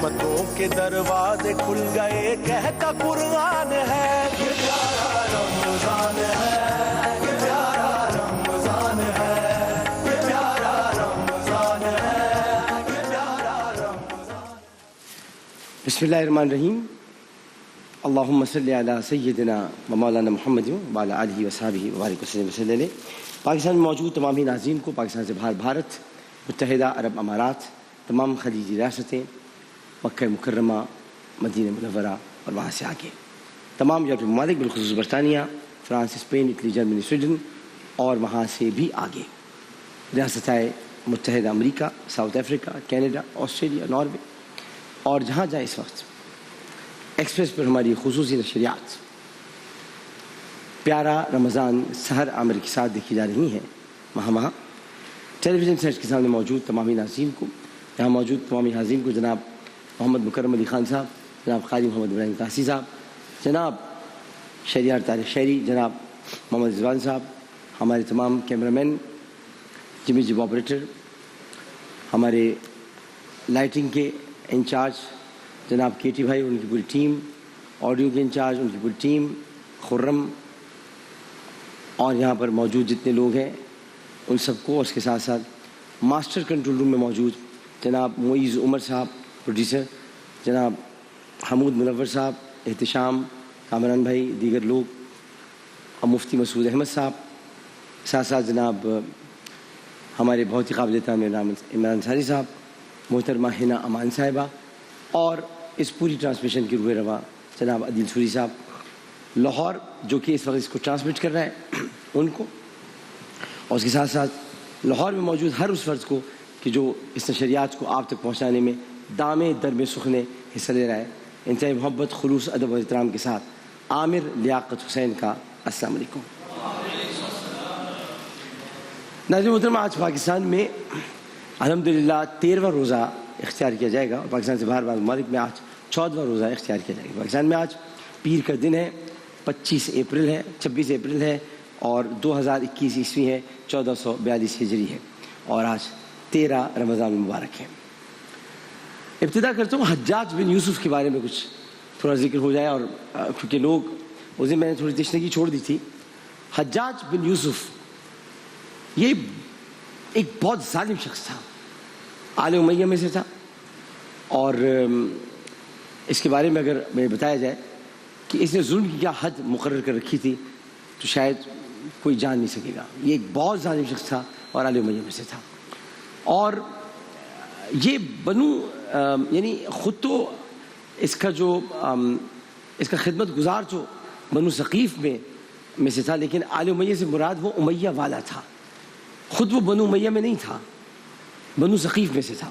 رحمتوں کے دروازے کھل گئے کہتا قرآن ہے یہ پیارا رمضان ہے یہ پیارا رمضان ہے یہ پیارا رمضان ہے یہ پیارا رمضان. بسم اللہ الرحمن الرحیم. اللہم صلی علی سیدنا و مولانا محمد وعلی آلہ وصحبہ وبارک وسلم وسلم. پاکستان میں موجود تمام ہی ناظرین کو پاکستان سے باہر بھارت، متحدہ عرب امارات، تمام خلیجی ریاستیں، مکہ مکرمہ، مدینہ منورہ اور وہاں سے آگے تمام یورپی ممالک بالخصوص برطانیہ، France, Spain, Italy, Germany, Sweden اور وہاں سے بھی آگے ریاستہائے متحدہ امریکہ، South Africa, Canada, Australia, Norway اور جہاں جہاں اس وقت ایکسپریس پر ہماری خصوصی نشریات پیارا رمضان سحر عامر کے ساتھ دیکھی جا رہی ہیں، وہاں ٹیلی ویژن سیٹ کے سامنے موجود تمامی ناظرین کو، یہاں موجود تمامی حاضرین کو جناب محمد مکرم علی خان صاحب، جناب قاری محمد ابراہیم قاسی صاحب، جناب شہریار طارق شہری، جناب محمد رضوان صاحب، ہمارے تمام کیمرہ مین، جمی جب آپریٹر، ہمارے لائٹنگ کے انچارج جناب کے ٹی بھائی، ان کی پوری ٹیم، آڈیو کے انچارج ان کی پوری ٹیم، خرم، اور یہاں پر موجود جتنے لوگ ہیں ان سب کو، اور اس کے ساتھ ساتھ ماسٹر کنٹرول روم میں موجود جناب معیز عمر صاحب پروڈیوسر، جناب حمود منور صاحب، احتشام، کامران بھائی، دیگر لوگ، اور مفتی مسعود احمد صاحب، ساتھ ساتھ جناب ہمارے بہت ہی قابل احترام عمران انصاری صاحب، محترمہ حنا امان صاحبہ، اور اس پوری ٹرانسمیشن کی روح رواں جناب عدیل سوری صاحب لاہور، جو کہ اس وقت اس کو ٹرانسمٹ کر رہا ہے، ان کو، اور اس کے ساتھ ساتھ لاہور میں موجود ہر اس فرد کو کہ جو اس نشریات کو آپ تک پہنچانے میں دامے درب سخنے حصہ لے رہا ہے. انتہائی محبت، خلوص، ادب و احترام کے ساتھ عامر لیاقت حسین کا السلام علیکم. ناظرین محترم، آج پاکستان میں الحمدللہ 13واں روزہ اختیار کیا جائے گا، اور پاکستان سے باہر ممالک میں آج 14واں روزہ اختیار کیا جائے گا. پاکستان میں آج پیر کا دن ہے، 26 اپریل ہے، اور 2021 عیسوی ہے، 1442 ہجری ہے، اور آج 13 رمضان المبارک ہے. ابتدا کرتا ہوں حجاج بن یوسف کے بارے میں کچھ تھوڑا ذکر ہو جائے، اور کیونکہ لوگ اس دن میں نے تھوڑی تشنگی چھوڑ دی تھی. حجاج بن یوسف یہ ایک بہت ظالم شخص تھا، آل امیہ میں سے تھا، اور اس کے بارے میں اگر میں بتایا جائے کہ اس نے ظلم کی کیا حد مقرر کر رکھی تھی تو شاید کوئی جان نہیں سکے گا. یہ ایک بہت ظالم شخص تھا اور آل امیہ میں سے تھا، اور یہ یعنی خود تو اس کا خدمت گزار جو بنو ثقیف میں سے تھا، لیکن آل امیہ سے مراد وہ امیہ والا تھا. خود وہ بنو امیہ میں نہیں تھا، بنو ثقیف میں سے تھا.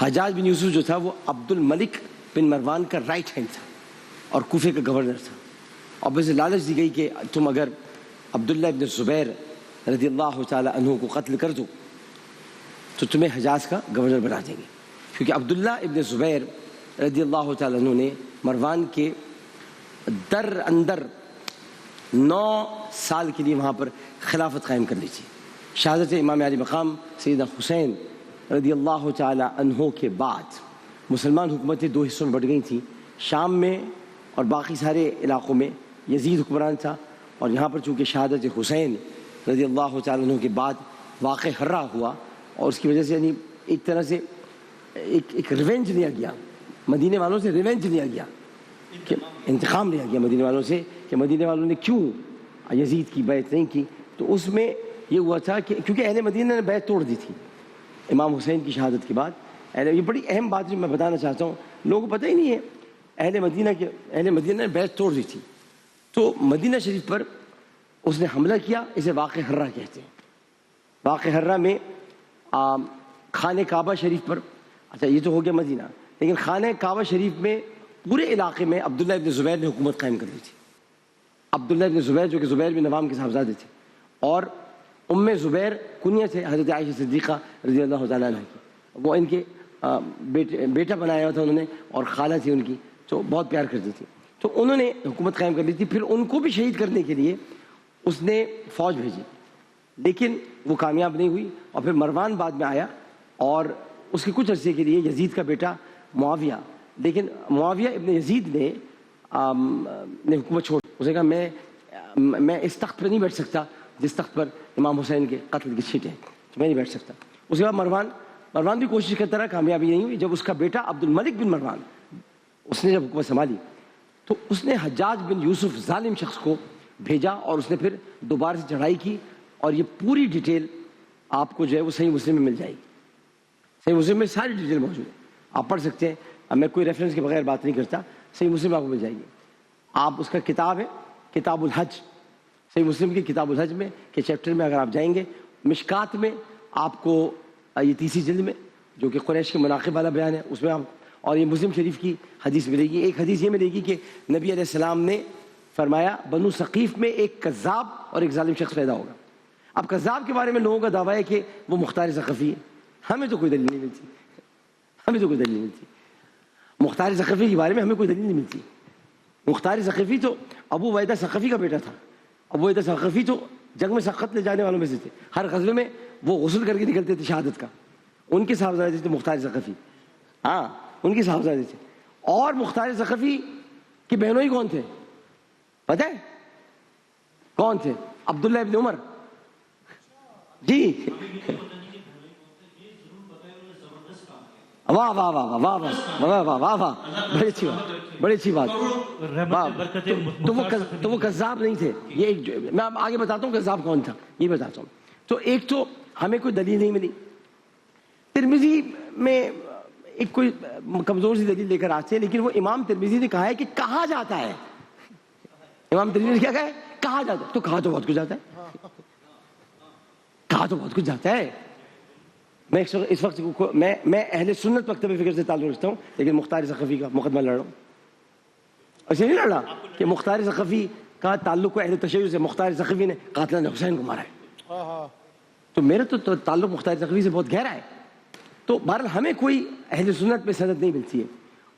حجاج بن یوسف جو تھا وہ عبد الملک بن مروان کا رائٹ ہینڈ تھا اور کوفے کا گورنر تھا. اور بس لالچ دی گئی کہ تم اگر عبداللہ ابن زبیر رضی اللہ تعالی عنہ کو قتل کر دو تو تمہیں حجاز کا گورنر بنا دیں گے، کیونکہ عبداللہ ابن زبیر رضی اللہ تعالی عنہ نے مروان کے در اندر 9 سال کے لیے وہاں پر خلافت قائم کر لی تھی. شہادت امام علی مقام سیدنا حسین رضی اللہ تعالی عنہ کے بعد مسلمان حکومتیں 2 حصوں میں بٹ گئی تھیں. شام میں اور باقی سارے علاقوں میں یزید حکمران تھا، اور یہاں پر چونکہ شہادت حسین رضی اللہ تعالی عنہ کے بعد واقع حرہ ہوا، اور اس کی وجہ سے یعنی ایک طرح سے ایک ریونج لیا گیا مدینے والوں سے، ریونج لیا گیا کہ انتقام لیا گیا مدینے والوں سے کہ مدینے والوں نے کیوں یزید کی بیعت نہیں کی. تو اس میں یہ ہوا تھا کہ کیونکہ اہل مدینہ نے بیعت توڑ دی تھی امام حسین کی شہادت کے بعد. یہ بڑی اہم بات جو میں بتانا چاہتا ہوں، لوگوں کو پتہ ہی نہیں ہے، اہل مدینہ نے بیعت توڑ دی تھی. تو مدینہ شریف پر اس نے حملہ کیا، اسے واقع حرہ کہتے ہیں. واقع حرہ میں خانہ کعبہ شریف پر، اچھا یہ تو ہو گیا مدینہ، لیکن خانہ کعبہ شریف میں پورے علاقے میں عبداللہ ابن زبیر نے حکومت قائم کر دی تھی. عبداللہ ابن زبیر جو کہ زبیر بن عوام کے صاحبزادے تھے، اور ام زبیر کنیت ہے حضرت عائشہ صدیقہ رضی اللہ تعالیٰ عنہ کی. وہ ان کے بیٹا بنایا ہوا تھا انہوں نے، اور خالہ تھی ان کی، تو بہت پیار کرتی تھی. تو انہوں نے حکومت قائم کر لی تھی. پھر ان کو بھی شہید کرنے کے لیے اس نے فوج بھیجی، لیکن وہ کامیاب نہیں ہوئی. اور پھر مروان بعد میں آیا، اور اس کے کچھ عرصے کے لیے یزید کا بیٹا معاویہ، لیکن معاویہ ابن یزید نے حکومت چھوڑ، اس نے کہا میں اس تخت پہ نہیں بیٹھ سکتا جس تخت پر امام حسین کے قتل کی چھینٹیں ہیں، تو میں نہیں بیٹھ سکتا۔ اس کے بعد مروان بھی کوشش کرتا رہا، کامیابی نہیں ہوئی۔ جب اس کا بیٹا عبد الملک بن مروان اس نے جب حکومت سنبھالی تو اس نے حجاج بن یوسف ظالم شخص کو بھیجا اور اس نے پھر دوبارہ سے چڑھائی کی، اور یہ پوری ڈیٹیل آپ کو جو ہے وہ صحیح مسلم میں مل جائے گی۔ صحیح مسلم میں ساری ڈیٹیل موجود ہے، آپ پڑھ سکتے ہیں۔ اب میں کوئی ریفرنس کے بغیر بات نہیں کرتا، صحیح مسلم آپ کو مل جائے گی۔ آپ اس کا کتاب ہے کتاب الحج، صحیح مسلم کی کتاب الحج میں کے چیپٹر میں اگر آپ جائیں گے، مشکات میں آپ کو یہ تیسری جلد میں جو کہ قریش کے مناقب والا بیان ہے اس میں آپ، اور یہ مسلم شریف کی حدیث ملے گی۔ ایک حدیث یہ ملے گی کہ نبی علیہ السلام نے فرمایا بنو ثقیف میں ایک کذاب اور ایک ظالم شخص پیدا ہوگا۔ اب کذاب کے بارے میں لوگوں کا دعویٰ ہے کہ وہ مختار ثقفی ہے، ہمیں تو کوئی دلیل نہیں ملتی، ہمیں تو کوئی دلیل نہیں ملتی۔ مختار ثقفی کے بارے میں ہمیں کوئی دلیل نہیں ملتی۔ مختار ثقفی تو ابو عبیدہ ثقفی کا بیٹا تھا۔ ابو عبیدہ ثقفی تو جنگ میں سخت لے جانے والوں میں سے تھے، ہر غزوے میں وہ غسل کر کے نکلتے تھے شہادت کا، ان کے صاحبزادے تھے مختار ثقفی، ہاں ان کے صاحبزادے تھے۔ اور مختار ثقفی کی بہنوں ہی کون تھے پتہ ہے کون تھے؟ عبداللہ ابن عمر، جی واہ واہ واہ واہ واہ واہ واہ واہ واہ، بڑی اچھی بات، بڑی اچھی بات۔ تو وہ کذاب نہیں تھے، یہ ایک میں آگے بتاتا ہوں کذاب کون تھا، یہ بتاتا ہوں۔ تو ایک تو ہمیں کوئی دلیل نہیں ملی، ترمذی میں ایک کوئی کمزور سی دلیل لے کر آتے ہیں، لیکن وہ امام ترمذی نے کہا ہے کہ کہا جاتا ہے، امام ترمذی نے کیا کہا ہے؟ کہا جاتا ہے، تو کہا تو بہت کچھ جاتا ہے، کہا تو بہت کچھ جاتا ہے۔ میں اس وقت میں اہل سنت مکتب فکر سے تعلق رکھتا ہوں، لیکن مختار ثقفی کا مقدمہ لڑ رہا ہوں، ایسے نہیں لڑ رہا کہ مختار ثقفی کا تعلق اہل تشیع سے، مختار ثقفی نے قاتل حسین کو مارا ہے، تو میرا تو تعلق مختار ثقفی سے بہت گہرا ہے۔ تو بہرحال ہمیں کوئی اہل سنت میں سند نہیں ملتی ہے۔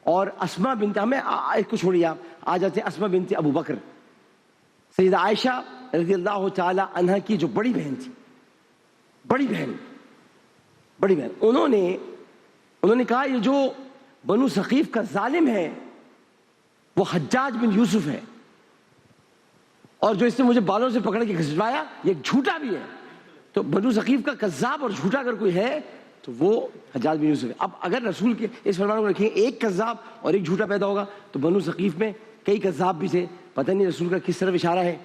اور اسماء بنت، ہمیں ایک کو چھوڑیے، آپ آ جاتے ہیں اسماء بنت ابو بکر، سیدہ عائشہ رضی اللہ تعالی عنہا کی جو بڑی بہن تھی، بڑی بہن، انہوں نے کہا یہ جو بنو ثقیف کا ظالم ہے وہ حجاج بن یوسف ہے، اور جو اس نے مجھے بالوں سے پکڑ کے گھسٹوایا یہ جھوٹا بھی ہے۔ تو بنو ثقیف کا کذاب اور جھوٹا اگر کوئی ہے تو وہ حجاج بن یوسف ہے۔ اب اگر رسول کے اس فرمان کو رکھیں ایک کذاب اور ایک جھوٹا پیدا ہوگا تو بنو ثقیف میں کئی کذاب بھی تھے، پتہ نہیں رسول کا کس طرف اشارہ ہے،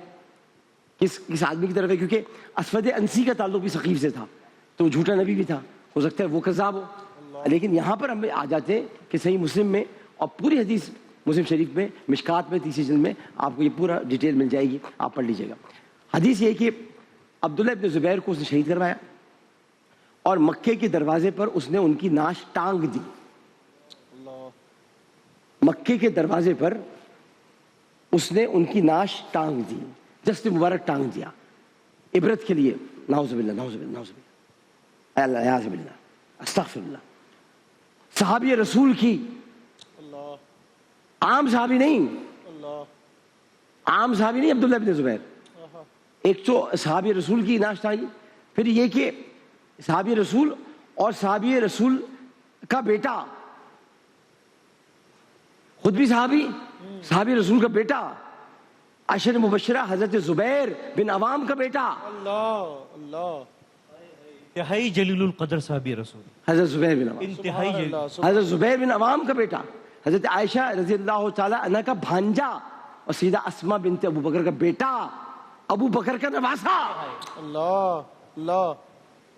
کس آدمی کی طرف ہے، کیونکہ اسود انسی کا تعلق بھی ثقیف سے تھا، تو وہ جھوٹا نبی بھی تھا، ہو سکتا ہے وہ کذاب ہو۔ لیکن یہاں پر ہم آ جاتے ہیں کہ صحیح مسلم میں اور پوری حدیث مسلم شریف میں مشکات میں تیسری جلد میں آپ کو یہ پورا ڈیٹیل مل جائے گی، آپ پڑھ لیجیے گا۔ حدیث یہ ہے کہ عبداللہ ابن زبیر کو اس نے شہید کروایا اور مکے کے دروازے پر اس نے ان کی ناش ٹانگ دی، مکے کے دروازے پر اس نے ان کی ناش ٹانگ دی، دست مبارک ٹانگ دیا عبرت کے لیے۔ نعوذ باللہ نعوذ باللہ نعوذ باللہ، اللہ اعوذ باللہ استغفر اللہ۔ صحابی رسول کی، عام صحابی نہیں، عام صحابی نہیں، عبداللہ ابن زبیر، ایک تو صحابی رسول کی ناش ٹانگی، پھر یہ کہ صحابی رسول اور صحابی رسول کا بیٹا، خود بھی صحابی، صحابی رسول کا بیٹا، عشر مبشرہ حضرت زبیر بن عوام کا بیٹا، انتہائی جلیل القدر صحابی رسول حضرت زبیر بن عوام، انتہائی جلیل، حضرت زبیر بن عوام کا بیٹا، حضرت عائشہ رضی اللہ تعالی عنہ کا بھانجا، اور سیدہ اسماء بنت ابو بکر کا بیٹا، ابو بکر کا نواسا۔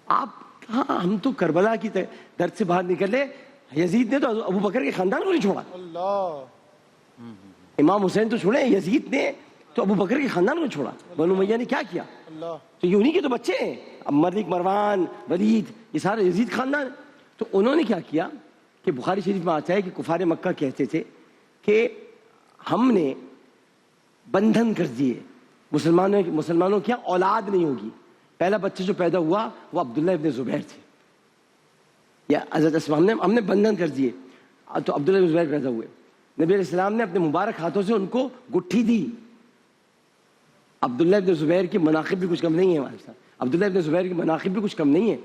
آپ ہاں، ہم تو کربلا کی درد سے باہر نکلے، یزید نے تو ابو بکر کے خاندان کو نہیں چھوڑا، امام حسین تو چھوڑے، یزید نے تو ابو بکر کے خاندان کو چھوڑا۔ بنو امیہ نے کیا کیا؟ تو یہ انہی کے تو بچے ہیں، اب ملک مروان ولید یہ سارے یزید خاندان۔ تو انہوں نے کیا کیا کہ بخاری شریف میں آتا ہے کہ کفار مکہ کہتے تھے کہ ہم نے بندھن کر دیے، مسلمانوں کی اولاد نہیں ہوگی، پہلا بچہ جو پیدا ہوا وہ عبداللہ ابن زبیر تھے، یا حضرت اسماء ہم نے بندھن کر دیے، تو عبداللہ ابن زبیر پیدا ہوئے۔ نبی علیہ السلام نے اپنے مبارک ہاتھوں سے ان کو گٹھی دی۔ عبداللہ ابن زبیر کی مناقب بھی کچھ کم نہیں ہے ہمارے ساتھ، عبداللہ ابن زبیر کی مناقب بھی کچھ کم نہیں ہے۔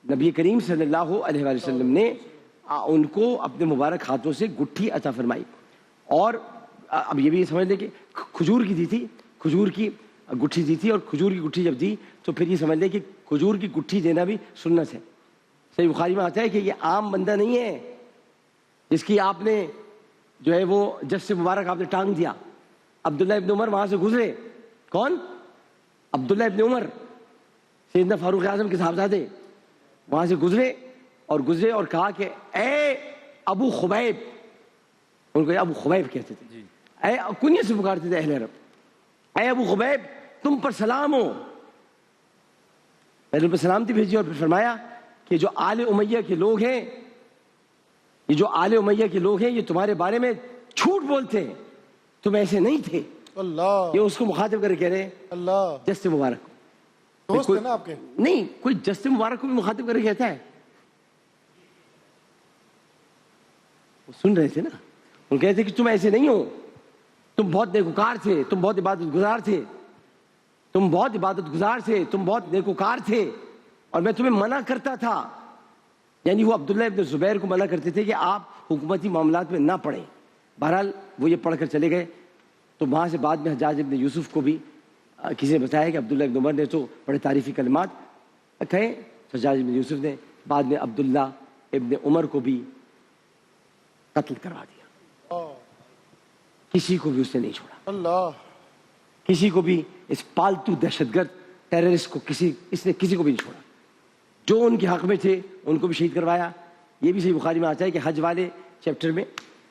نبی کریم صلی اللہ علیہ وآلہ وسلم نے ان کو اپنے مبارک ہاتھوں سے گٹھی عطا فرمائی. اور اب یہ بھی سمجھ لیں کہ کھجور کی دی تھی, کھجور کی گٹھی دی تھی, اور کھجور کی گٹھی جب دی تو پھر یہ سمجھ لیں کہ کھجور کی گٹھی دینا بھی سنت ہے. صحیح بخاری میں آتا ہے کہ یہ عام بندہ نہیں ہے جس کی آپ نے جو ہے وہ جس مبارک آپ نے ٹانگ دیا. عبداللہ ابن عمر وہاں سے گزرے. کون؟ عبداللہ ابن عمر, سیدنا فاروق اعظم کے صاحبزادے, وہاں سے گزرے اور کہا کہ اے ابو خبیب, ان کو ابو خبیب کہتے تھے, اے کنیت سے پکارتے تھے اہل عرب, اے ابو خبیب تم پر سلام ہو. میں نے ان پر سلامتی بھیجی اور پھر فرمایا کہ جو آل امیہ کے لوگ ہیں, یہ جو آل امیہ کے لوگ ہیں یہ تمہارے بارے میں جھوٹ بولتے ہیں, تم ایسے نہیں تھے. اللہ, یہ اس کو مخاطب کر کے کہہ رہے ہیں اللہ جس مبارک کو. دوست ہے نا آپ کے. نہیں, کوئی جس مبارک کو بھی مخاطب کر کے کہتا ہے. وہ سن رہے تھے نا, وہ کہتے کہ تم ایسے نہیں ہو, تم بہت نیکوکار تھے, تم بہت عبادت گزار تھے, تم بہت عبادت گزار تھے, تم بہت نیکوکار تھے, اور میں تمہیں منع کرتا تھا. یعنی وہ عبداللہ ابن زبیر کو منع کرتے تھے کہ آپ حکومتی معاملات میں نہ پڑھیں. بہرحال وہ یہ پڑھ کر چلے گئے. تو وہاں سے بعد میں حجاج ابن یوسف کو بھی کسی نے بتایا کہ عبداللہ ابن عمر نے تو بڑے تعریفی کلمات کہے. حجاج ابن یوسف نے بعد میں عبداللہ ابن عمر کو بھی قتل کروا دیا. کسی کو بھی اس نے نہیں چھوڑا. اللہ, کسی کو بھی, اس پالتو دہشت گرد ٹیررسٹ کو اس نے کسی کو بھی نہیں چھوڑا. جو ان کے حق میں تھے ان کو بھی شہید کروایا. یہ بھی صحیح بخاری میں آتا ہے کہ حج والے چیپٹر میں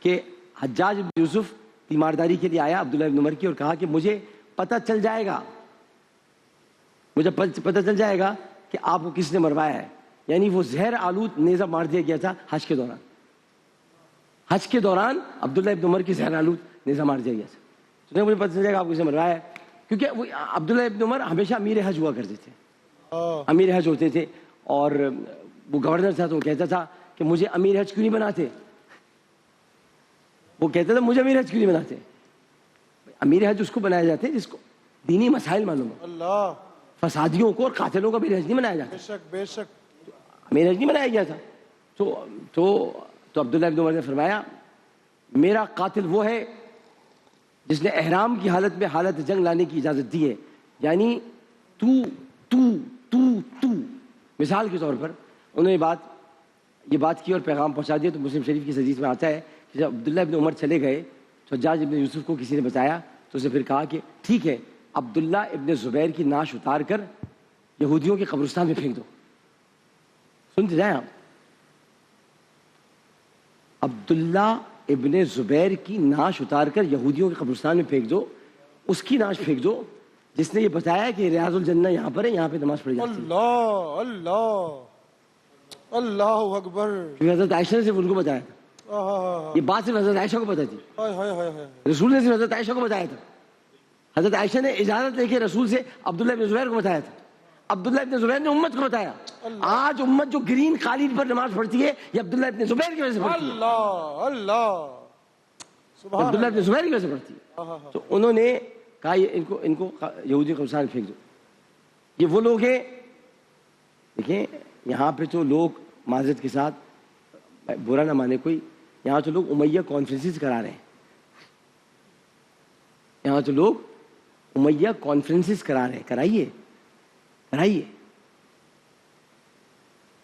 کہ حجاج ابن یوسف تیمارداری کے لیے آیا عبداللہ ابن عمر کی اور کہا کہ مجھے پتہ چل جائے گا, مجھے پتہ چل جائے گا کہ آپ کو کس نے مروایا ہے. یعنی وہ زہر آلود نیزہ مار دیا گیا تھا حج کے دوران. حج کے دوران عبداللہ ابن عمر کی زہر آلود نیزہ مار دیا گیا تھا. تو مجھے پتہ چل جائے گا آپ کو کس نے مروایا ہے, کیونکہ وہ عبداللہ ابن عمر ہمیشہ امیر حج ہوا کرتے تھے, امیر حج ہوتے تھے. اور وہ گورنر تھا تو وہ کہتا تھا کہ مجھے امیر حج کیوں نہیں بناتے. وہ کہتا تھا مجھے امیر حج کیوں نہیں بناتے. امیر حج اس کو بنایا جاتے ہیں جس کو دینی مسائل معلوم ہو. اللہ, فسادیوں کو اور قاتلوں کا امیر حج نہیں بنایا جاتا. بے شک بے شک. امیر حج نہیں بنایا گیا تھا. تو عبداللہ ابن عمر نے فرمایا میرا قاتل وہ ہے جس نے احرام کی حالت میں حالت جنگ لانے کی اجازت دی ہے. یعنی تو مثال کے طور پر انہوں نے یہ بات کی اور پیغام پہنچا دیا. تو مسلم شریف کی حدیث میں آتا ہے کہ جب عبداللہ ابن عمر چلے گئے تو حجاج ابن یوسف کو کسی نے بتایا تو اسے پھر کہا کہ ٹھیک ہے عبداللہ ابن زبیر کی نعش اتار کر یہودیوں کے قبرستان میں پھینک دو. سنتے جائیں آپ, عبداللہ ابن زبیر کی نعش اتار کر یہودیوں کے قبرستان میں پھینک دو. اس کی نعش پھینک دو جس نے یہ بتایا کہ ریاض الجنہ یہاں پر ہے, یہاں پہ نماز پڑھی جاتی ہے. اللہ, اللہ, اللہ اکبر. حضرت عائشہ نے صرف ان کو بتایا تھا. یہ بات صرف حضرت عائشہ کو پتہ تھی. رسول نے صرف حضرت عائشہ کو بتایا تھا. حضرت عائشہ نے اجازت لے کے رسول سے عبداللہ ابن زبیر کو بتایا تھا. عبداللہ ابن زبیر نے امت کو بتایا. آج امت جو گرین قالین پر نماز پڑھتی ہے یہ عبداللہ ابن زبیر کی وجہ سے پڑھتی ہے. اللہ, اللہ, سبحان عبداللہ ابن زبیر کی وجہ سے پڑھتی ہے. تو انہوں نے کہا ان کو یہودی قبرستان پھینک دو. یہ وہ لوگ ہیں, دیکھیں یہاں پہ تو لوگ معذرت کے ساتھ برا نہ مانے کوئی, یہاں تو لوگ امیہ کانفرنسز کرا رہے ہیں. یہاں تو لوگ امیہ کانفرنسز کرا رہے ہیں. کرائیے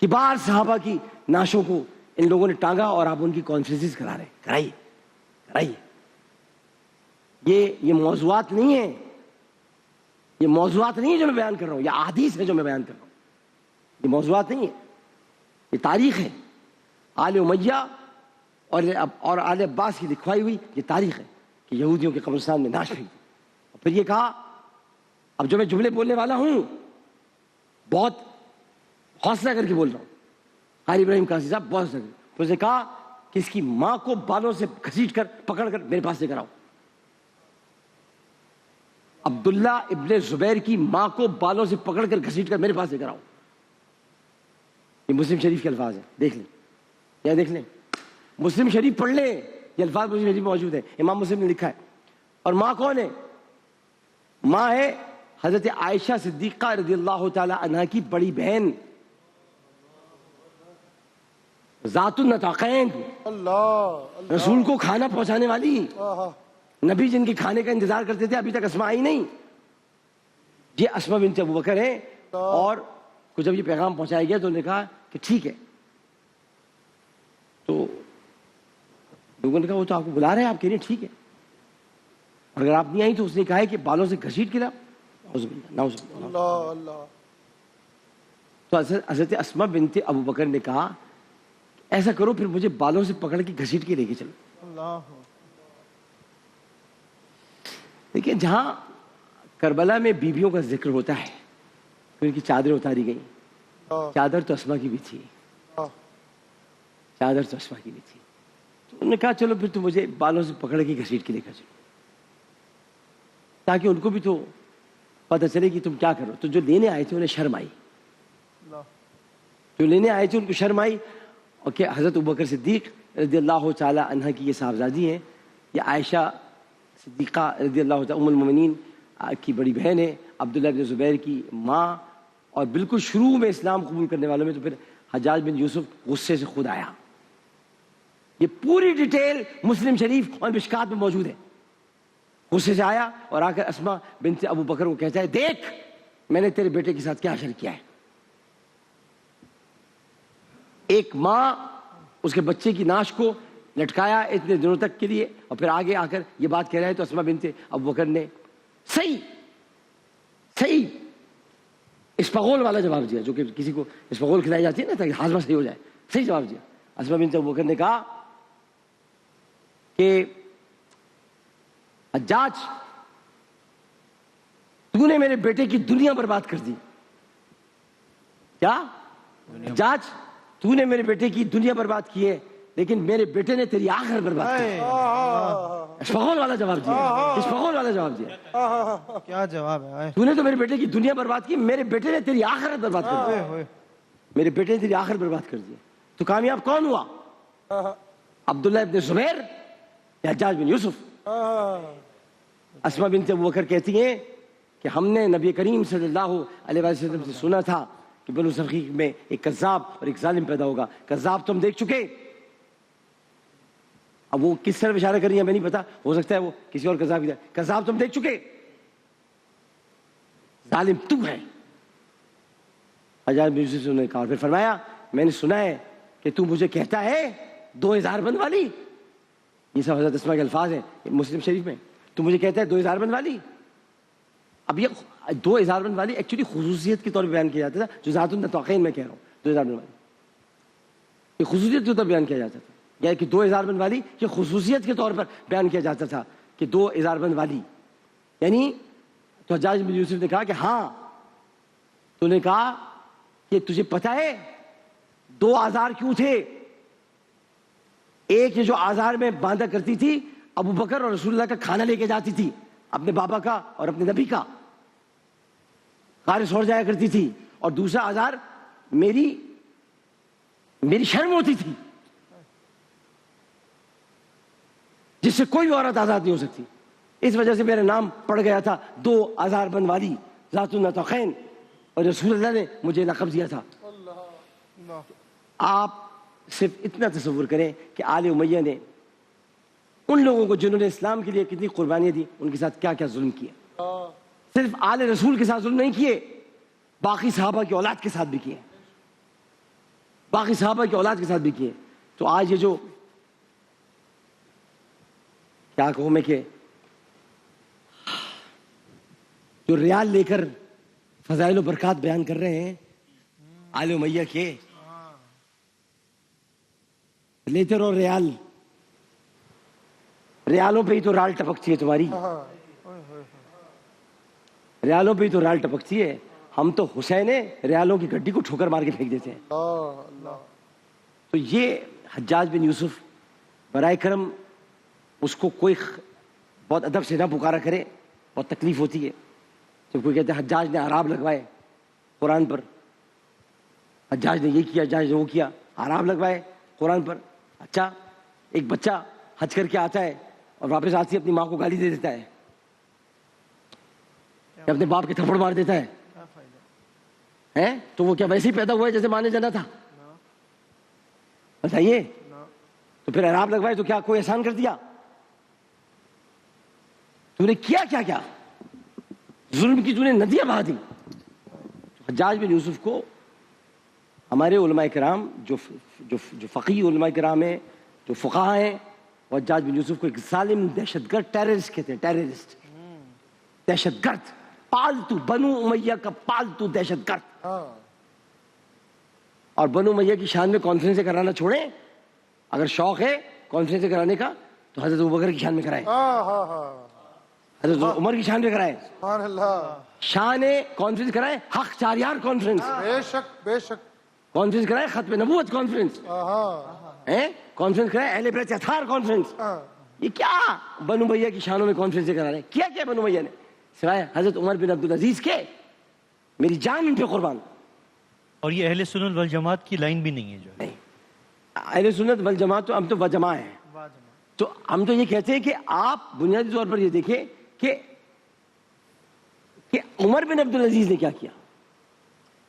کبار صحابہ کی نعشوں کو ان لوگوں نے ٹانگا اور آپ ان کی کانفرنسز کرا رہے ہیں. کرائیے. یہ موضوعات نہیں ہیں, یہ موضوعات نہیں ہے جو میں بیان کر رہا ہوں, یہ احادیث ہے جو میں بیان کر رہا ہوں. یہ موضوعات نہیں ہے, یہ تاریخ ہے. آل امیہ اور آل عباس کی لکھوائی ہوئی یہ تاریخ ہے کہ یہودیوں کے قبرستان میں نعش پھینک دی. اور پھر یہ کہا, اب جو میں جملے بولنے والا ہوں بہت حوصلہ کر کے بول رہا ہوں, قاری ابراہیم قاضی صاحب بہت حوصلہ کر, اسے کہا کہ اس کی ماں کو بالوں سے گھسیٹ کر پکڑ کر میرے پاس لے کر آؤ. عبداللہ ابن زبیر کی ماں کو بالوں سے پکڑ کر گھسیٹ کر میرے پاس لے کر آؤ. یہ مسلم شریف کے الفاظ ہیں, دیکھ لیں. مسلم شریف پڑھ لیں, یہ الفاظ مسلم شریف موجود ہیں, امام مسلم نے لکھا ہے. اور ماں کون ہے؟ ماں ہے حضرت عائشہ صدیقہ رضی اللہ تعالی عنہا کی بڑی بہن. ذات النطاقین، اللہ رسول کو کھانا پہنچانے والی، آہا نبی جن کے کھانے کا انتظار کرتے تھے، ابھی تک اسما آئی نہیں، یہ اسما بنت ابو بکر ہے۔ اور کو جب یہ پیغام پہنچایا گیا تو انہوں نے کہا کہ ٹھیک ہے، تو لوگوں نے کہا وہ تو آپ کو بلا رہے ہیں، آپ کہہ رہے ہیں ٹھیک ہے، اور اگر آپ نہیں آئی تو اس نے کہا ہے کہ بالوں سے گھسیٹ کے لاؤ۔ نعوذ باللہ۔ اللہ اللہ تو حضرت اسما بنت ابو بکر نے کہا ایسا کرو پھر مجھے بالوں سے پکڑ کے گھسیٹ کے لے کے چلو۔ اللہ دیکھیں جہاں کربلا میں بیویوں کا ذکر ہوتا ہے، ان کی چادریں اتاری گئیں، چادر تو اسما کی بھی تھی، چادر تو اسما کی بھی تھی، تو انہوں نے کہا چلو پھر تو مجھے بالوں سے پکڑ کے گھسیٹ کے لے کر چلو، تاکہ ان کو بھی تو پتہ چلے کہ تم کیا کرو۔ تو جو لینے آئے تھے انہیں شرم آئی، جو لینے آئے تھے ان کو شرم آئی، اور کہ حضرت ابوبکر صدیق رضی اللہ تعالی عنہ کی یہ صاحبزادی ہیں، یہ عائشہ صدیقہ رضی اللہ تعالی ام المؤمنین کی بڑی بہن ہے، عبداللہ بن زبیر کی ماں، اور بالکل شروع میں اسلام قبول کرنے والوں میں تو پھر حجاج بن یوسف غصے سے خود آیا۔ یہ پوری ڈیٹیل مسلم شریف اور مشکات میں موجود ہے۔ غصے سے آیا اور آ کر اسما بنت ابو بکر کو کہتا ہے دیکھ میں نے تیرے بیٹے کے ساتھ کیا شر کیا ہے۔ ایک ماں اس کے بچے کی ناش کو لٹکایا اتنے دنوں تک کے لیے، اور پھر آگے آ کر یہ بات کہہ رہا ہے، تو اسما بنت ابو بکر نے صحیح اسپغول والا جواب دیا، جو کہ کسی کو اسپغول کھلائی جاتی ہے نا تاکہ ہاضمہ صحیح ہو جائے، صحیح جواب دیا۔ اسما بنت ابو بکر نے کہا کہ حجاج تو نے میرے بیٹے کی دنیا برباد کر دی۔ کیا حجاج تو نے میرے بیٹے کی دنیا برباد کی ہے، لیکن میرے بیٹے نے تیری آخرت برباد کی۔ اسپغول والا جواب دیا، اسپغول والا جواب دیا۔ کیا جواب ہے؟ تو نے تو میرے بیٹے کی دنیا برباد کی، میرے بیٹے نے تیری آخرت برباد کر دی، میرے بیٹے نے تیری آخرت برباد کر دی۔ تو کامیاب کون ہوا؟ عبداللہ ابن زبیر یا حجاج بن یوسف؟ اسما بنت ابو بکر کہتی ہیں کہ ہم نے نبی کریم صلی اللہ علیہ وسلم سے سنا تھا کہ بنو ثقیف میں ایک کذاب اور ایک ظالم پیدا ہوگا۔ کذاب تو ہم دیکھ چکے، اب وہ کس طرف اشارہ کر رہی ہیں میں نہیں پتا، ہو سکتا ہے وہ کسی اور کذاب کی طرف۔ کذاب تو ہم دیکھ چکے، ظالم تو ہے۔ حجاج بن یوسف نے کہا، پھر فرمایا میں نے سنا ہے کہ تو مجھے کہتا ہے 2000 بند والی، یہ سب حضرت اسما کے الفاظ ہیں مسلم شریف میں، تو مجھے کہتا ہے 2000 بند والی۔ اب یہ 2000 بند والی ایکچولی خصوصیت کے طور پہ بیان کیا جاتا تھا، جو ذات النطاقین میں کہہ رہا ہوں، 2000 بند والی یہ خصوصیت کے طور پر بیان کیا جاتا تھا، یا کہ 2000 بند والی یہ خصوصیت کے طور پر بیان کیا جاتا تھا کہ 2000 بند والی، یعنی تو حجاج بن یوسف نے کہا کہ ہاں، تو نے کہا کہ تجھے پتہ ہے 2 آزار کیوں تھے؟ ایک یہ جو آزار میں باندھا کرتی تھی ابو بکر اور رسول اللہ کا کھانا لے کے جاتی تھی، اپنے بابا کا اور اپنے نبی کا خارج ہو جایا کرتی تھی، اور دوسرا آزار میری شرم ہوتی تھی، جس سے کوئی عورت آزاد نہیں ہو سکتی، اس وجہ سے میرا نام پڑ گیا تھا 2 آزار بن والی ذات النطاقین، اور رسول اللہ نے مجھے لقب دیا تھا۔ آپ صرف اتنا تصور کریں کہ آل امیہ نے ان لوگوں کو جنہوں نے اسلام کے لیے کتنی قربانیاں دی، ان کے ساتھ کیا کیا ظلم کیا، صرف آل رسول کے ساتھ ظلم نہیں کیے، باقی صحابہ کی اولاد کے ساتھ بھی کیے، باقی صحابہ کی اولاد کے ساتھ بھی کیے۔ تو آج یہ جو کیا کہوں میں کہ جو ریال لے کر فضائل و برکات بیان کر رہے ہیں آل امیہ کے، لیتے رہو ریال، ریالوں پہ ہی تو رال ٹپکتی ہے تمہاری، ریالوں پہ ہی تو رال ٹپکتی ہے۔ ہم تو حسین ریالوں کی گڈی کو ٹھوکر مار کے پھینک دیتے ہیں۔ تو یہ حجاج بن یوسف برائے کرم اس کو کوئی بہت ادب سے نہ پکارا کرے، بہت تکلیف ہوتی ہے جب کوئی کہتے ہیں حجاج نے عراب لگوائے قرآن پر، حجاج نے یہ کیا، حجاج نے وہ کیا، عراب لگوائے قرآن پر۔ اچھا ایک بچہ حج کر کے آتا ہے اور واپس آتی اپنی ماں کو گالی دے دیتا ہے، یا اپنے باپ کے تھپڑ مار دیتا ہے، تو وہ کیا ویسے ہی پیدا ہوا ہے جیسے ماں نے جنا تھا؟ بتائیے. تو پھر عراب لگوائے تو کیا کوئی احسان کر دیا؟ تو نے کیا کیا کیا؟ ظلم کی تو نے ندیاں بہا دی. حجاج بن یوسف کو ہمارے علماء کرام جو فقی علماء کرام ہیں، جو فقہا ہیں، وہ حجاج بن یوسف کو ایک ظالم دہشت گرد ٹیررسٹ کہتے ہیں. ٹیررسٹ، دہشت گرد، پالتو، بنو امیہ کا پالتو دہشت گرد. اور بنو امیہ کی شان میں کانفرنسیں کرانا چھوڑیں. اگر شوق ہے کانفرنسیں کرانے کا تو حضرت ابوبکر کی شان میں کرائیں، حضرت عمر کی شان میں کرائیں. سبحان اللہ. شان کانفرنس کرائیں، حق چاریار کانفرنس بے شک بے شک. کانفرنس کرائیں، ختم نبوت کانفرنس کانفرنس کرائیں، اہل بیت اطہار کانفرنس. یہ کیا بنو امیہ کی شانوں میں کانفرنسیں کرا رہے ہیں؟ کیا کیا بنو امیہ نے سوائے حضرت عمر بن عبدالعزیز کے؟ میری جان ان پہ قربان. اور یہ اہل سنت والجماعت کی لائن بھی نہیں ہے جو ہے. نہیں، اہل سنت والجماعت تو ہم تو وجماع ہیں. تو ہم تو یہ کہتے ہیں کہ آپ بنیادی طور پر یہ دیکھیں کہ عمر بن عبدالعزیز نے کیا کیا.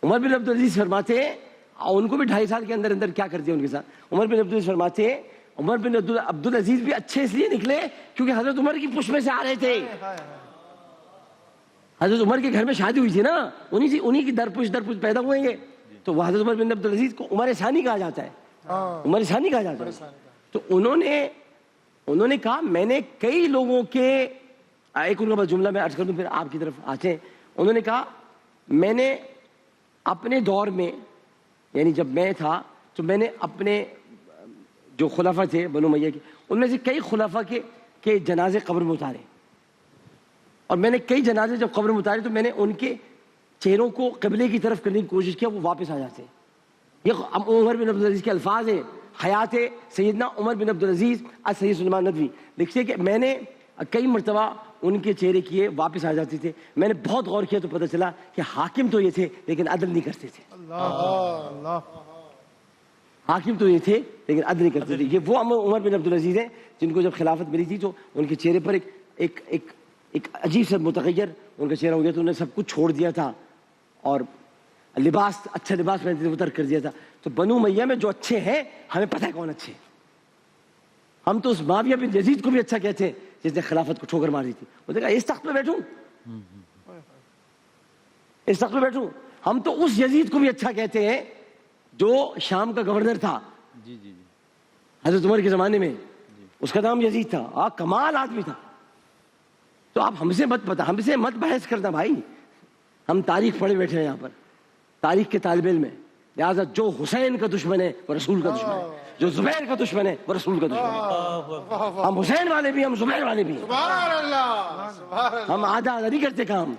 عمر بن عبدالعزیز فرماتے ہیں، ان کو بھی 2.5 سال کے اندر اندر کیا کر دیا ان کے ساتھ. عمر بن عبدالعزیز فرماتے ہیں عمر بن عبدالعزیز بھی اچھے اس لیے نکلے کیونکہ حضرت عمر کی پشت میں سے آ رہے تھے. حضرت عمر کے گھر میں شادی ہوئی تھی نا، انہی کی درپش پیدا ہوئے گے. تو وہ حضرت عمر بن عبدالعزیز کو عمر ثانی کہا جاتا ہے. عمر ثانی کہا جاتا ہے. تو انہوں نے کہا میں نے کئی لوگوں کے ایک ان کا بس جملہ میں عرض کر دوں پھر آپ کی طرف آتے ہیں. انہوں نے کہا میں نے اپنے دور میں، یعنی جب میں تھا تو میں نے اپنے جو خلفاء تھے بنو امیہ کے، ان میں سے کئی خلفاء کے جنازے قبر میں اتارے. اور میں نے کئی جنازے جب قبر میں اتارے تو میں نے ان کے چہروں کو قبلے کی طرف کرنے کی کوشش کیا، وہ واپس آ جاتے. یہ عمر بن عبدالعزیز کے الفاظ ہیں. حیات سیدنا عمر بن عبدالعزیز سید سلیمان ندوی لکھتے کہ میں نے کئی مرتبہ ان کے چہرے کیے واپس آ جاتے تھے. میں نے بہت غور کیا تو پتہ چلا کہ حاکم تو یہ تھے لیکن عدل نہیں کرتے تھے. حاکم تو یہ تھے لیکن عدل نہیں کرتے تھے. یہ وہ عمر بن عبدالعزیز ہیں جن کو جب خلافت ملی تھی تو ان کے چہرے پر ایک عجیب سا متغیر ان کا چہرہ ہو گیا. تو انہوں نے سب کچھ چھوڑ دیا تھا اور لباس، اچھا لباس پہنتے تھے وہ ترک کر دیا تھا. تو بنو امیہ میں جو اچھے ہیں ہمیں پتہ ہے کون اچھے ہیں. ہم تو اس معاویہ بن یزید کو بھی اچھا کہتے ہیں جس نے خلافت کو ٹھوکر ماری تھی. وہ دیکھا اس تخت پہ بیٹھوں، اس تخت پہ بیٹھوں. ہم تو اس یزید کو بھی اچھا کہتے ہیں جو شام کا گورنر تھا حضرت عمر کے زمانے میں. اس کا نام یزید تھا. کمال آدمی تھا. تو آپ ہم سے مت بحث کرنا بھائی. ہم تاریخ پڑھے بیٹھے ہیں یہاں پر، تاریخ کے طالب علم ہے. لہٰذا جو حسین کا دشمن ہے وہ رسول کا دشمن ہے، جو زبیر کا دشمن ہے وہ رسول کا دشمن ہے. ہم حسین والے بھی، ہم زبیر والے بھی. ہم آدھا نہیں کرتے کام،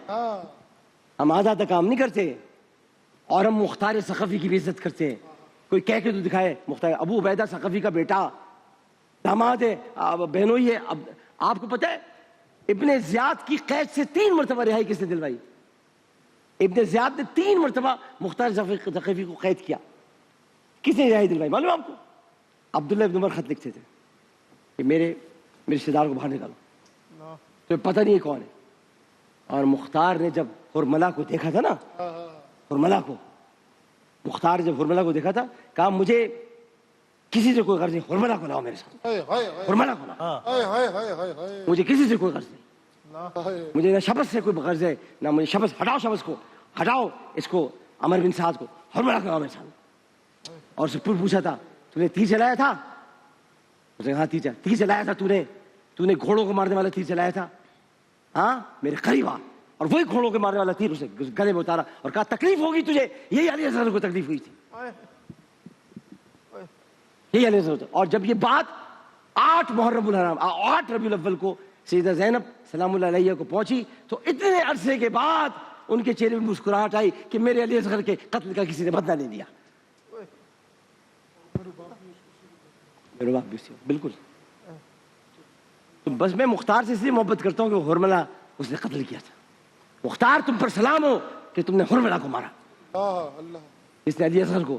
ہم آدھا کام نہیں کرتے. اور ہم مختار ثقفی کی بھی عزت کرتے ہیں. کوئی کہہ کے تو دکھائے مختار ابو عبیدہ ثقفی کا بیٹا داماد ہے، بہنوئی ہے. اب آپ کو پتہ ہے ابن زیاد کی قید سے 3 مرتبہ رہائی کس نے دلوائی؟ ابن زیاد نے 3 مرتبہ مختار ثقفی کو قید کیا. کس نے رہائی دلوائی معلوم آپ کو؟ عبداللہ ابن عمر خط لکھتے تھے کہ میرے رشتے دار کو باہر نکالو. تو پتہ نہیں ہے کون ہے. اور مختار نے جب حرملہ کو دیکھا تھا نا، مختار جب حرملہ کو دیکھا تھا کہا مجھے کسی سے کوئی غرض نہیں، حرملہ کو لاؤ میرے ساتھ، حرملہ کو لاؤ. مجھے کسی سے کوئی غرض نہیں، مجھے نہ شبس سے کوئی غرض ہے نہ مجھے شبس. ہٹاؤ شبس کو، ہٹاؤ اس کو، عمر بن سعد کو، حرملہ کو لاؤ میرے ساتھ. اور سے پوچھا تھا تو نے تیر چلایا تھا؟ اس نے کہا تیر چلایا تھا. تو نے گھوڑوں کو مارنے والا تیر چلایا تھا؟ ہاں میرے قریب آ. اور وہی گھوڑوں کے مارنے والا تیر اسے گلے میں اتارا اور کہا تکلیف ہوگی تجھے. یہی علی اصغر کو تکلیف ہوئی تھی، یہی علی اصغر. اور جب یہ بات 8 محرم الحرام 8 ربیع الاول کو سیدہ زینب سلام اللہ علیہ کو پہنچی تو اتنے عرصے کے بعد ان کے چہرے میں مسکراہٹ آئی کہ میرے علی اصغر کے قتل کا کسی نے بدلہ نہیں لیا. میرے باپ بھی بالکل. تو بس میں مختار سے اس لیے محبت کرتا ہوں کہ حرملہ اس نے قتل کیا تھا. مختار تم پر سلام ہو کہ تم نے حرملہ کو مارا. اس نے علی اصغر کو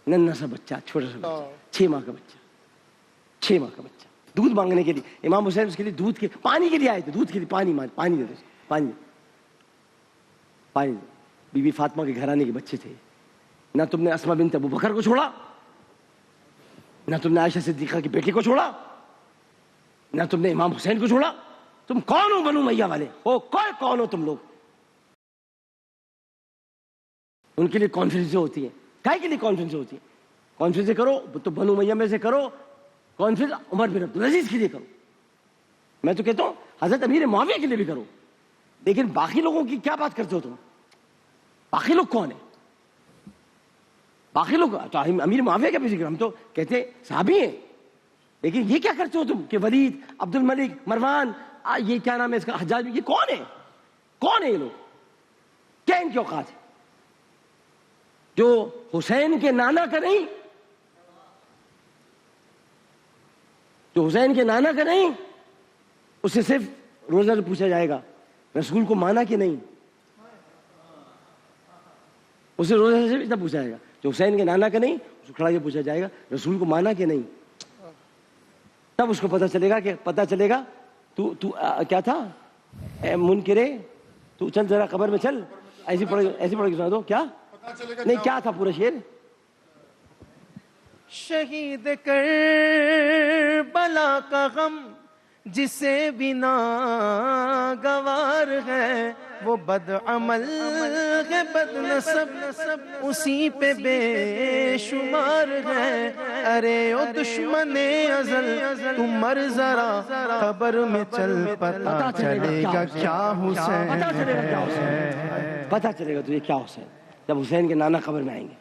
ننھا سا بچہ، چھوٹا سا بچہ، 6 ماہ کا بچہ دودھ مانگنے کے لیے امام حسین اس کے لیے دودھ کے پانی کے لیے آئے تھے. دودھ کے لیے پانی دے دو. بی بی فاطمہ کے گھرانے کے بچے تھے. نہ تم نے اسما بنت ابو بکر کو چھوڑا، نہ تم نے عائشہ صدیقہ کی بیٹی کو چھوڑا، نہ تم نے امام حسین کو چھوڑا. تم کون ہو بنو امیہ والے؟ کون ہو تم لوگ؟ ان کے لیے کانفرنسیں ہوتی ہیں. کائے کے لیے کانفرنسیں ہوتی ہیں؟ کانفرنسیں کرو تو بنو امیہ میں سے کرو، کانفرنس عمر بن عبدالعزیز کے لیے کرو. میں تو کہتا ہوں حضرت امیر معاویہ کے لیے بھی کرو. لیکن باقی لوگوں کی کیا بات کرتے ہو تم؟ باقی لوگ کون ہیں؟ باقی لوگ تو امیر معاویہ کا بھی ذکر، ہم تو کہتے صحابی ہیں. لیکن یہ کیا کرتے ہو تم کہ ولید، عبد الملک، مروان، یہ کیا نام ہے اس کا، حجاج، یہ کون ہے؟ کون ہے یہ لوگ؟ کیا ان کی اوقات ہے؟ جو حسین کے نانا کا نہیں، جو حسین کے نانا کا نہیں، اس سے صرف روزہ سے پوچھا جائے گا رسول کو مانا کہ نہیں. اسے روزہ سے صرف اتنا پوچھا جائے گا. جو حسین کے نانا کا نہیں، اس کو کھڑا کے پوچھا جائے گا رسول کو مانا کہ نہیں. تب اس کو پتہ چلے گا تو کیا تھا اے منکرے، تو چل ذرا قبر میں چل. ایسی پڑھ کے سنا دو. کیا نہیں، کیا تھا پورا شعر؟ شہید کربلا کا غم جسے بھی ناگوار ہے، وہ بد عمل ہے بد نسب اسی پہ بے شمار ہے. ارے او دشمن ازل تم مر ذرا خبر میں چل، پتا چلے گا کیا حسین ہے. پتہ چلے گا تجھے کیا حسین. جب حسین کے نانا قبر میں آئیں گے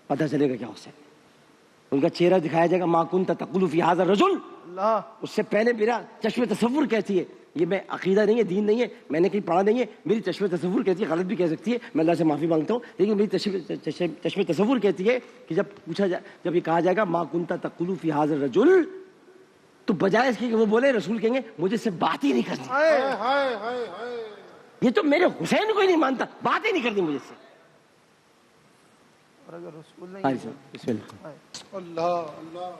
پتہ چلے گا کیا حسین. ان کا چہرہ دکھایا جائے گا. ما کنت تقول فی ھذا الرجل، اس سے پہلے میرا چشم تصور کہتی ہے، یہ میں عقیدہ نہیں ہے، دین نہیں ہے، میں نے کہیں پڑھا نہیں ہے، میری چشم تصور کہتی ہے، غلط بھی کہہ سکتی ہے، میں اللہ سے معافی مانگتا ہوں، لیکن میری چشم تصور کہتی ہے کہ جب یہ کہا جائے گا ما کنت تقول فی ھذا الرجل، تو بجائے اس کے کہ وہ بولے، رسول کہیں گے مجھے سے بات ہی نہیں کرنی. یہ تو میرے حسین کو ہی نہیں مانتا، بات ہی نہیں کرنی مجھے سے. اور اگر رسول بسم اللہ. اللہ اللہ